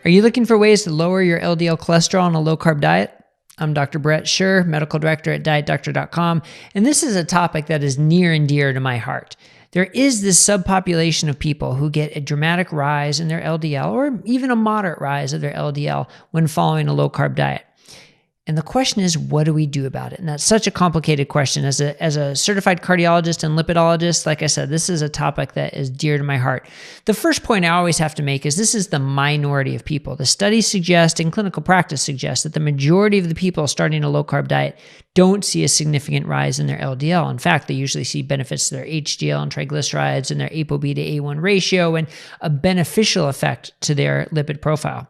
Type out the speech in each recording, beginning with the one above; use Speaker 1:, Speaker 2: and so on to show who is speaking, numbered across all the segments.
Speaker 1: Are you looking for ways to lower your LDL cholesterol on a low-carb diet? I'm Dr. Brett Scher, medical director at dietdoctor.com, and this is a topic that is near and dear to my heart. There is this subpopulation of people who get a dramatic rise in their LDL or even a moderate rise of their LDL when following a low-carb diet. And the question is, what do we do about it? And that's such a complicated question. As a certified cardiologist and lipidologist, like I said, this is a topic that is dear to my heart. The first point I always have to make is this is the minority of people. The studies suggest and clinical practice suggests that the majority of the people starting a low-carb diet don't see a significant rise in their LDL. In fact, they usually see benefits to their HDL and triglycerides and their ApoB to A1 ratio and a beneficial effect to their lipid profile.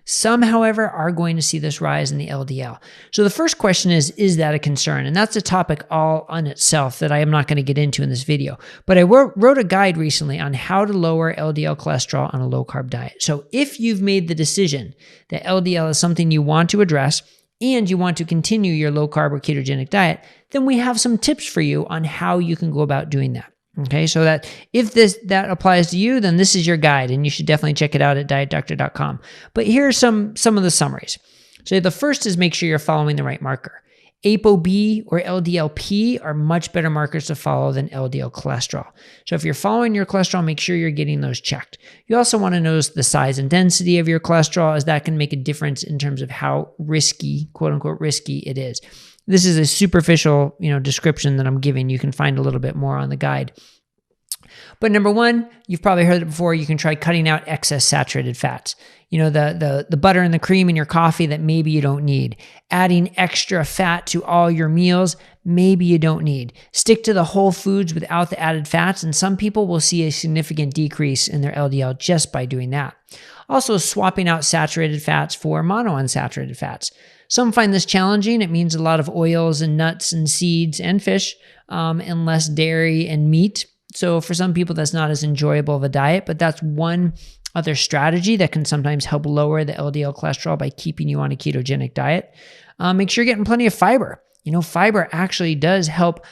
Speaker 1: Some, however, are going to see this rise in the LDL. So the first question is that a concern? And that's a topic all on itself that I am not going to get into in this video. But I wrote a guide recently on how to lower LDL cholesterol on a low-carb diet. So if you've made the decision that LDL is something you want to address and you want to continue your low-carb or ketogenic diet, then we have some tips for you on how you can go about doing that. Okay, so that if that applies to you, then this is your guide, and you should definitely check it out at dietdoctor.com. But here are some of the summaries. So the first is make sure you're following the right marker. ApoB or LDLP are much better markers to follow than LDL cholesterol. So if you're following your cholesterol, make sure you're getting those checked. You also want to notice the size and density of your cholesterol, as that can make a difference in terms of how risky, quote unquote, risky it is. This is a superficial, description that I'm giving. You can find a little bit more on the guide. But number one, you've probably heard it before, you can try cutting out excess saturated fats. The butter and the cream in your coffee that maybe you don't need. Adding extra fat to all your meals, maybe you don't need. Stick to the whole foods without the added fats, and some people will see a significant decrease in their LDL just by doing that. Also, swapping out saturated fats for monounsaturated fats. Some find this challenging. It means a lot of oils and nuts and seeds and fish, and less dairy and meat. So for some people, that's not as enjoyable of a diet, but that's one other strategy that can sometimes help lower the LDL cholesterol by keeping you on a ketogenic diet. Make sure you're getting plenty of fiber. Fiber actually does help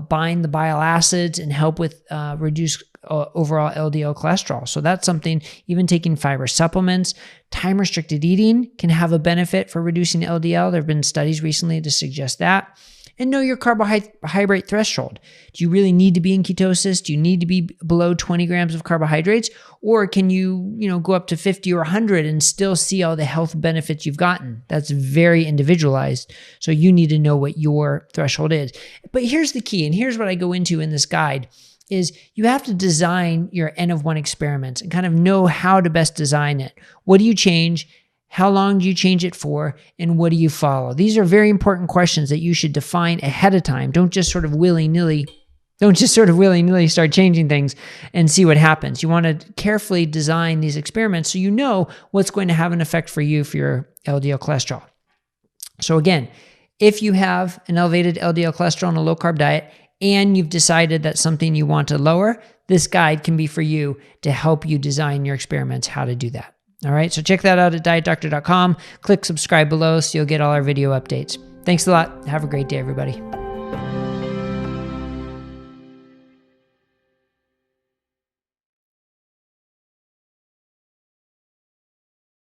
Speaker 1: bind the bile acids and help with reduce overall LDL cholesterol. So that's something, even taking fiber supplements, time-restricted eating can have a benefit for reducing LDL. There have been studies recently to suggest that. And know your carbohydrate threshold. Do you really need to be in ketosis? Do you need to be below 20 grams of carbohydrates? Or can you, go up to 50 or 100 and still see all the health benefits you've gotten? That's very individualized. So you need to know what your threshold is. But here's the key, and here's what I go into in this guide, is you have to design your N of 1 experiments and kind of know how to best design it. What do you change? How long do you change it for? And what do you follow? These are very important questions that you should define ahead of time. Don't just sort of willy-nilly start changing things and see what happens. You want to carefully design these experiments so you know what's going to have an effect for you for your LDL cholesterol. So again, if you have an elevated LDL cholesterol on a low-carb diet and you've decided that's something you want to lower, this guide can be for you to help you design your experiments how to do that. All right, so check that out at dietdoctor.com. Click subscribe below so you'll get all our video updates. Thanks a lot. Have a great day, everybody.